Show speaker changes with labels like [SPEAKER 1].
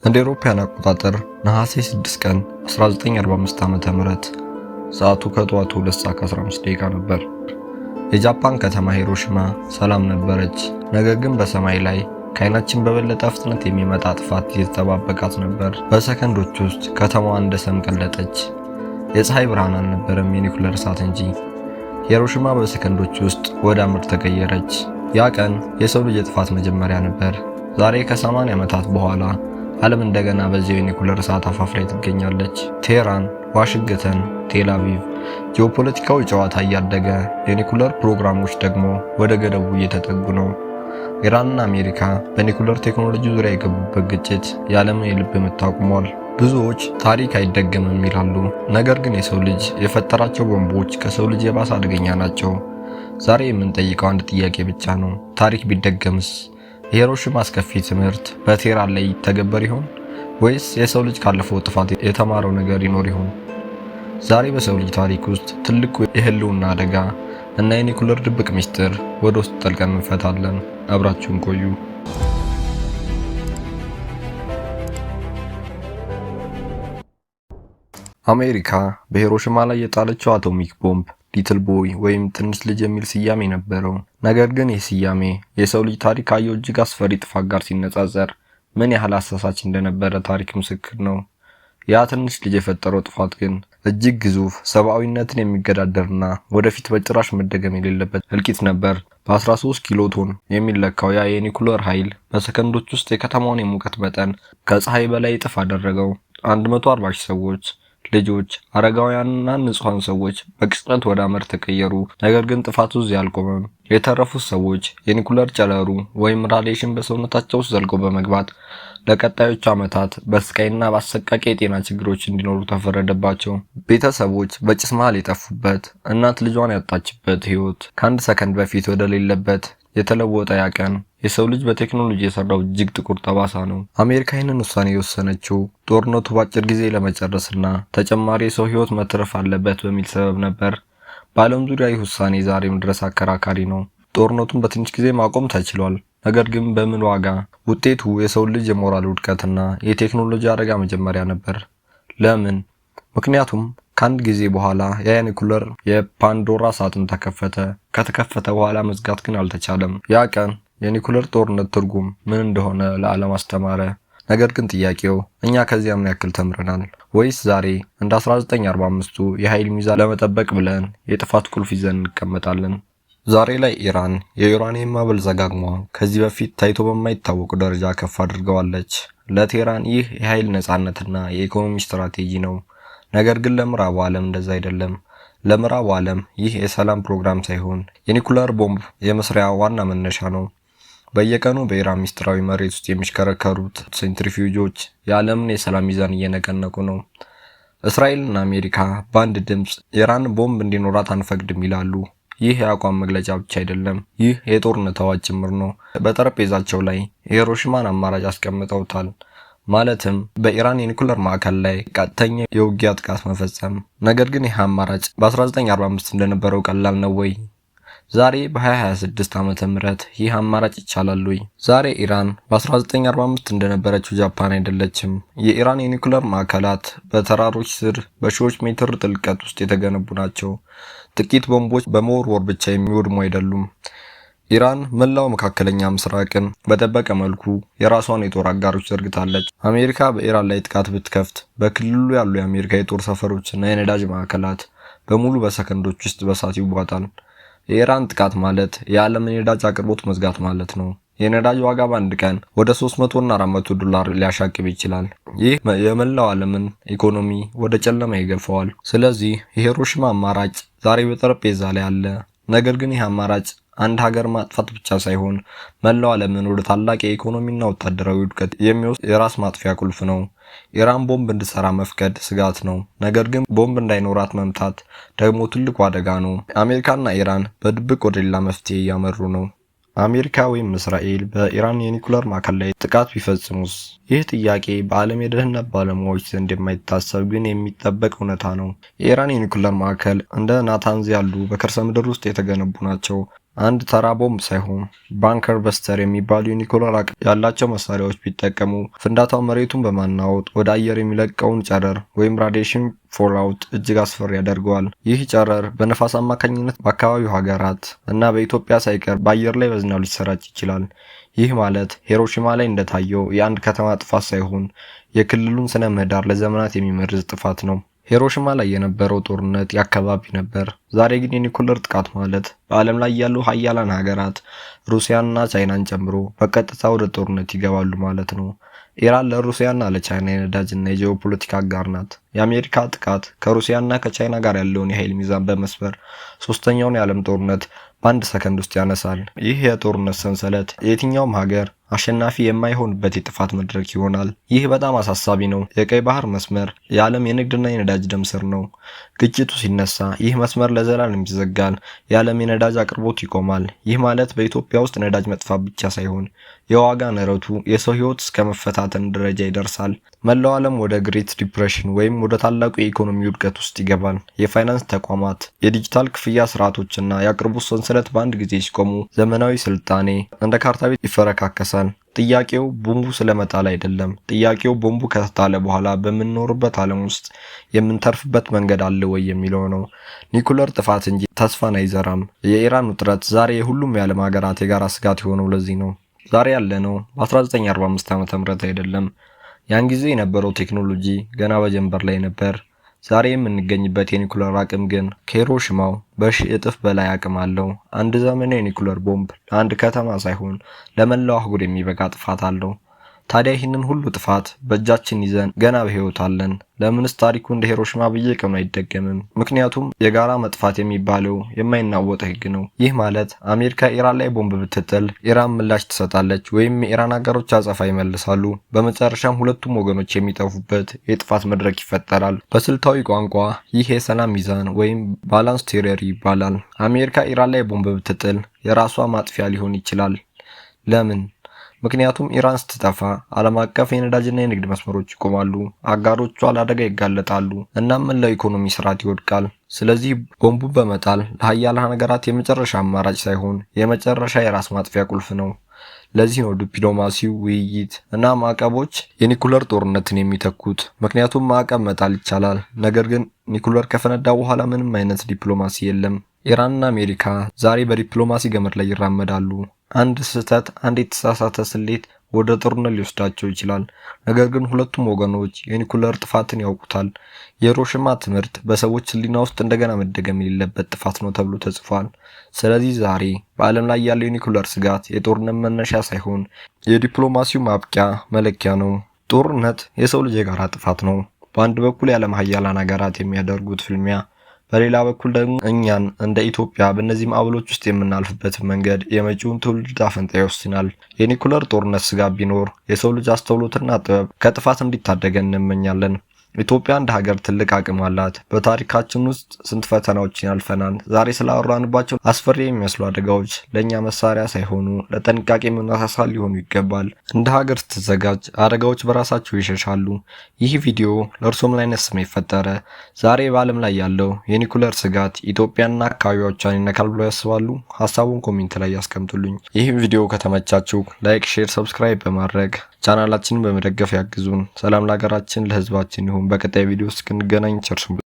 [SPEAKER 1] እንደ አውሮፓውያን አቆጣጠር ነሐሴ 6 ቀን 1945 ዓ.ም ሰዓቱ ከጠዋቱ 2:15 ነበር። የጃፓን ከተማ ሂሮሺማ ሰላም ነበረች። ነገር ግን በሰማይ ላይ ከዓይናችን በበለጠ ፍጥነት የሚመጣ ጥፋት እየተጠባበቃት ነበር። በሰከንዶች ውስጥ ከተማዋ እንደ ሰም ቀለጠች። የፀሐይ ብርሃን አልነበረም፣ የኒኩለር እሳት እንጂ። ሂሮሺማ በሰከንዶች ውስጥ ወደ አመድ ተቀየረች። ያ ቀን የሰው ልጅ የጥፋት መጀመሪያ ነበር። ዛሬ ከ80 ዓመታት በኋላ ዓለም እንደገና በዚያው የኒኩለር እሳት አፋፍ ላይ ትገኛለች። ቴህራን፣ ዋሽንግተን፣ ቴል አቪቭ ጂኦፖለቲካዊ ጨዋታ እያደገ የኒኩለር ፕሮግራሞች ደግሞ ወደ ገደቡ እየተጠጉ ነው። ኢራንና አሜሪካ በኒኩለር ቴክኖሎጂ ዙሪያ የገቡበት ግጭት የዓለምን የልብ ምት አቁሟል። ብዙዎች ታሪክ አይደገምም ይላሉ። ነገር ግን የሰው ልጅ የፈጠራቸው ቦምቦች ከሰው ልጅ የባሰ አደገኛ ናቸው። ዛሬ የምንጠይቀው አንድ ጥያቄ ብቻ ነው። ታሪክ ቢደገምስ? የሂሮሺማ አስከፊ ትምህርት በቴህራን ላይ ይተገበር ይሆን? ወይስ የሰው ልጅ ካለፈው ጥፋት የተማረው ነገር ይኖር ይሆን? ዛሬ በሰው ልጅ ታሪክ ውስጥ ትልቁ የህልውና አደጋ እና የኒኩለር ድብቅ ሚስጥር ወደ ውስጥ ጠልቀን እንፈታለን። አብራችሁን ቆዩ። አሜሪካ በሂሮሺማ ላይ የጣለችው አቶሚክ ቦምብ ሊትል ቦይ ወይም ትንሽ ልጅ የሚል ስያሜ ነበረው። ነገር ግን ይህ ስያሜ የሰው ልጅ ታሪክ ካየው እጅግ አስፈሪ ጥፋት ጋር ሲነጻጸር ምን ያህል አሳሳች እንደነበረ ታሪክ ምስክር ነው። ያ ትንሽ ልጅ የፈጠረው ጥፋት ግን እጅግ ግዙፍ፣ ሰብአዊነትን የሚገዳደርና ወደፊት በጭራሽ መደገም የሌለበት እልቂት ነበር። በ13 ኪሎ ቶን የሚለካው ያ የኒኩለር ኃይል በሰከንዶች ውስጥ የከተማውን የሙቀት መጠን ከፀሐይ በላይ እጥፍ አደረገው። 140 ሺህ ሰዎች፣ ልጆች፣ አረጋውያንና ንጹሃን ሰዎች በቅጽበት ወደ አመድ ተቀየሩ። ነገር ግን ጥፋቱ እዚህ አልቆመም። የተረፉት ሰዎች የኒኩለር ጨረሩ ወይም ራዲዬሽን በሰውነታቸው ውስጥ ዘልቆ በመግባት ለቀጣዮቹ ዓመታት በስቃይና በአሰቃቂ የጤና ችግሮች እንዲኖሩ ተፈረደባቸው። ቤተሰቦች በጭስ መሃል የጠፉበት፣ እናት ልጇን ያጣችበት ህይወት ከአንድ ሰከንድ በፊት ወደ ሌለበት የተለወጠ ያ ቀን የሰው ልጅ በቴክኖሎጂ የሰራው እጅግ ጥቁር ጠባሳ ነው። አሜሪካ ይህንን ውሳኔ የወሰነችው ጦርነቱ በአጭር ጊዜ ለመጨረስና ተጨማሪ የሰው ህይወት መትረፍ አለበት በሚል ሰበብ ነበር። በዓለም ዙሪያ ይህ ውሳኔ ዛሬም ድረስ አከራካሪ ነው። ጦርነቱን በትንሽ ጊዜ ማቆም ተችሏል። ነገር ግን በምን ዋጋ? ውጤቱ የሰው ልጅ የሞራል ውድቀትና የቴክኖሎጂ አደጋ መጀመሪያ ነበር። ለምን? ምክንያቱም ከአንድ ጊዜ በኋላ የኒኩለር የፓንዶራ ሳጥን ተከፈተ። ከተከፈተ በኋላ መዝጋት ግን አልተቻለም። ያ ቀን የኒኩለር ጦርነት ትርጉም ምን እንደሆነ ለዓለም አስተማረ። ነገር ግን ጥያቄው እኛ ከዚያ ምን ያክል ተምረናል? ወይስ ዛሬ እንደ 1945ቱ የኃይል ሚዛን ለመጠበቅ ብለን የጥፋት ቁልፍ ይዘን እንቀመጣለን? ዛሬ ላይ ኢራን የዩራኒየም ማበልጸግ አቅሟን ከዚህ በፊት ታይቶ በማይታወቅ ደረጃ ከፍ አድርገዋለች። ለቴህራን ይህ የኃይል ነጻነትና የኢኮኖሚ ስትራቴጂ ነው። ነገር ግን ለምዕራቡ ዓለም እንደዛ አይደለም። ለምዕራቡ ዓለም ይህ የሰላም ፕሮግራም ሳይሆን የኒኩለር ቦምብ የመስሪያ ዋና መነሻ ነው። በየቀኑ በኢራን ሚስጥራዊ መሬት ውስጥ የሚሽከረከሩት ሴንትሪፊዩጆች የዓለምን የሰላም ሚዛን እየነቀነቁ ነው። እስራኤልና አሜሪካ በአንድ ድምፅ ኢራን ቦምብ እንዲኖራት አንፈቅድም ይላሉ። ይህ የአቋም መግለጫ ብቻ አይደለም፣ ይህ የጦርነት አዋጅ ጭምር ነው። በጠረጴዛቸው ላይ የሂሮሺማን አማራጭ አስቀምጠውታል። ማለትም በኢራን የኒኩለር ማዕከል ላይ ቀጥተኛ የውጊያ ጥቃት መፈጸም። ነገር ግን ይህ አማራጭ በ1945 እንደነበረው ቀላል ነው ወይ? ዛሬ በ2026 ዓመተ ምህረት ይህ አማራጭ ይቻላል ወይ? ዛሬ ኢራን በ1945 እንደነበረችው ጃፓን አይደለችም። የኢራን የኒኩለር ማዕከላት በተራሮች ስር በሺዎች ሜትር ጥልቀት ውስጥ የተገነቡ ናቸው። ጥቂት ቦምቦች በመወርወር ብቻ የሚወድሙ አይደሉም። ኢራን መላው መካከለኛ ምስራቅን በጠበቀ መልኩ የራሷን የጦር አጋሮች ዘርግታለች። አሜሪካ በኢራን ላይ ጥቃት ብትከፍት በክልሉ ያሉ የአሜሪካ የጦር ሰፈሮችና የነዳጅ ማዕከላት በሙሉ በሰከንዶች ውስጥ በእሳት ይዋጣል። የኢራን ጥቃት ማለት የዓለምን የነዳጅ አቅርቦት መዝጋት ማለት ነው። የነዳጅ ዋጋ በአንድ ቀን ወደ 300 እና 400 ዶላር ሊያሻቅብ ይችላል። ይህ የመላው ዓለምን ኢኮኖሚ ወደ ጨለማ ይገፋዋል። ስለዚህ የሂሮሺማ አማራጭ ዛሬ በጠረጴዛ ላይ አለ። ነገር ግን ይህ አማራጭ አንድ ሀገር ማጥፋት ብቻ ሳይሆን መላው ዓለምን ወደ ታላቅ የኢኮኖሚና ወታደራዊ ውድቀት የሚወስድ የራስ ማጥፊያ ቁልፍ ነው። ኢራን ቦምብ እንድትሰራ መፍቀድ ስጋት ነው። ነገር ግን ቦምብ እንዳይኖራት መምታት ደግሞ ትልቁ አደጋ ነው። አሜሪካና ኢራን በድብቅ ወደ ሌላ መፍትሄ እያመሩ ነው። አሜሪካ ወይም እስራኤል በኢራን የኒኩለር ማዕከል ላይ ጥቃት ቢፈጽሙስ? ይህ ጥያቄ በዓለም የደህንነት ባለሙያዎች ዘንድ የማይታሰብ ግን የሚጠበቅ እውነታ ነው። የኢራን የኒኩለር ማዕከል እንደ ናታንዝ ያሉ በከርሰ ምድር ውስጥ የተገነቡ ናቸው። አንድ ተራ ቦምብ ሳይሆን ባንከር በስተር የሚባሉ የኒኩለር አቅም ያላቸው መሳሪያዎች ቢጠቀሙ ፍንዳታው መሬቱን በማናወጥ ወደ አየር የሚለቀውን ጨረር ወይም ራዲዬሽን ፎልአውት እጅግ አስፈሪ ያደርገዋል። ይህ ጨረር በነፋስ አማካኝነት በአካባቢው ሀገራት እና በኢትዮጵያ ሳይቀር በአየር ላይ በዝናብ ሊሰራጭ ይችላል። ይህ ማለት ሂሮሺማ ላይ እንደታየው የአንድ ከተማ ጥፋት ሳይሆን የክልሉን ስነ ምህዳር ለዘመናት የሚመርዝ ጥፋት ነው። ሂሮሺማ ላይ የነበረው ጦርነት የአካባቢ ነበር። ዛሬ ግን የኒኩለር ጥቃት ማለት በዓለም ላይ ያሉ ሀያላን ሀገራት ሩሲያንና ቻይናን ጨምሮ በቀጥታ ወደ ጦርነት ይገባሉ ማለት ነው። ኢራን ለሩሲያና ለቻይና የነዳጅና የጂኦፖለቲካ አጋር ናት። የአሜሪካ ጥቃት ከሩሲያና ከቻይና ጋር ያለውን የኃይል ሚዛን በመስበር ሶስተኛውን የዓለም ጦርነት በአንድ ሰከንድ ውስጥ ያነሳል። ይህ የጦርነት ሰንሰለት የትኛውም ሀገር አሸናፊ የማይሆንበት የጥፋት መድረክ ይሆናል። ይህ በጣም አሳሳቢ ነው። የቀይ ባህር መስመር የዓለም የንግድና የነዳጅ ደም ስር ነው። ግጭቱ ሲነሳ ይህ መስመር ለዘላለም ይዘጋል። የዓለም የነዳጅ አቅርቦት ይቆማል። ይህ ማለት በኢትዮጵያ ውስጥ ነዳጅ መጥፋት ብቻ ሳይሆን የዋጋ ንረቱ የሰው ሕይወት እስከ መፈታተን ደረጃ ይደርሳል። መላው ዓለም ወደ ግሬት ዲፕሬሽን ወይም ወደ ታላቁ የኢኮኖሚ ውድቀት ውስጥ ይገባል። የፋይናንስ ተቋማት፣ የዲጂታል ክፍያ ስርዓቶችና የአቅርቦት ሰንሰለት በአንድ ጊዜ ሲቆሙ ዘመናዊ ስልጣኔ እንደ ካርታ ቤት ይፈረካከሳል። ጥያቄው ቦምቡ ስለመጣል አይደለም። ጥያቄው ቦምቡ ከተጣለ በኋላ በምንኖርበት ዓለም ውስጥ የምንተርፍበት መንገድ አለ ወይ የሚለው ነው። ኒኩለር ጥፋት እንጂ ተስፋን አይዘራም። የኢራን ውጥረት ዛሬ የሁሉም የዓለም ሀገራት የጋራ ስጋት የሆነው ለዚህ ነው። ዛሬ ያለነው በ1945 ዓ.ም አይደለም። ያን ጊዜ የነበረው ቴክኖሎጂ ገና በጀንበር ላይ ነበር። ዛሬ የምንገኝበት የኒኩለር አቅም ግን ከሂሮሺማው በሺህ እጥፍ በላይ አቅም አለው። አንድ ዘመናዊ የኒኩለር ቦምብ ለአንድ ከተማ ሳይሆን ለመላው አህጉር የሚበቃ ጥፋት አለው። ታዲያ ይህንን ሁሉ ጥፋት በእጃችን ይዘን ገና በህይወት አለን። ለምንስ ታሪኩ እንደ ሂሮሺማ በየቀኑ አይደገምም? ምክንያቱም የጋራ መጥፋት የሚባለው የማይናወጥ ህግ ነው። ይህ ማለት አሜሪካ ኢራን ላይ ቦምብ ብትጥል ኢራን ምላሽ ትሰጣለች፣ ወይም የኢራን ሀገሮች አጸፋ ይመልሳሉ። በመጨረሻም ሁለቱም ወገኖች የሚጠፉበት የጥፋት መድረክ ይፈጠራል። በስልታዊ ቋንቋ ይህ የሰላም ሚዛን ወይም ባላንስ ቴዎሪ ይባላል። አሜሪካ ኢራን ላይ ቦምብ ብትጥል የራሷ ማጥፊያ ሊሆን ይችላል። ለምን? ምክንያቱም ኢራን ስትጠፋ ዓለም አቀፍ የነዳጅና የንግድ መስመሮች ይቆማሉ፣ አጋሮቿ ለአደጋ ይጋለጣሉ፣ እናም መላው ኢኮኖሚ ስርዓት ይወድቃል። ስለዚህ ቦምቡ በመጣል ለሀያላን ሀገራት የመጨረሻ አማራጭ ሳይሆን የመጨረሻ የራስ ማጥፊያ ቁልፍ ነው። ለዚህ ነው ዲፕሎማሲው፣ ውይይት እና ማዕቀቦች የኒኩለር ጦርነትን የሚተኩት። ምክንያቱም ማዕቀብ መጣል ይቻላል፣ ነገር ግን ኒኩለር ከፈነዳ በኋላ ምንም አይነት ዲፕሎማሲ የለም። ኢራንና አሜሪካ ዛሬ በዲፕሎማሲ ገመድ ላይ ይራመዳሉ። አንድ ስህተት፣ አንድ የተሳሳተ ስሌት ወደ ጦርነት ሊወስዳቸው ይችላል። ነገር ግን ሁለቱም ወገኖች የኒኩለር ጥፋትን ያውቁታል። የሂሮሺማ ትምህርት በሰዎች ሕሊና ውስጥ እንደገና መደገም የሌለበት ጥፋት ነው ተብሎ ተጽፏል። ስለዚህ ዛሬ በዓለም ላይ ያለው የኒኩለር ስጋት የጦርነት መነሻ ሳይሆን የዲፕሎማሲው ማብቂያ መለኪያ ነው። ጦርነት የሰው ልጅ የጋራ ጥፋት ነው። በአንድ በኩል የዓለም ሀያላን ሀገራት የሚያደርጉት ፍልሚያ፣ በሌላ በኩል ደግሞ እኛን እንደ ኢትዮጵያ በእነዚህ ማዕበሎች ውስጥ የምናልፍበትን መንገድ የመጪውን ትውልድ ዕጣ ፈንታ ይወስናል። የኒኩለር ጦርነት ስጋት ቢኖር የሰው ልጅ አስተውሎትና ጥበብ ከጥፋት እንዲታደገን እንመኛለን። ኢትዮጵያ እንደ ሀገር ትልቅ አቅም አላት። በታሪካችን ውስጥ ስንት ፈተናዎችን ያልፈናል። ዛሬ ስላወራንባቸው አስፈሪ የሚመስሉ አደጋዎች ለእኛ መሳሪያ ሳይሆኑ ለጥንቃቄ መነሳሳት ሊሆኑ ይገባል። እንደ ሀገር ስትዘጋጅ አደጋዎች በራሳቸው ይሸሻሉ። ይህ ቪዲዮ ለእርሶ ምን አይነት ስሜት ፈጠረ? ዛሬ በዓለም ላይ ያለው የኒኩለር ስጋት ኢትዮጵያና አካባቢዎቿን ይነካል ብሎ ያስባሉ? ሀሳቡን ኮሜንት ላይ ያስቀምጡልኝ። ይህ ቪዲዮ ከተመቻችሁ ላይክ፣ ሼር፣ ሰብስክራይብ በማድረግ ቻናላችንን በመደገፍ ያግዙን። ሰላም ለሀገራችን ለሕዝባችን ይሁን። በቀጣይ ቪዲዮ እስክንገናኝ ቸር ሰንብቱ።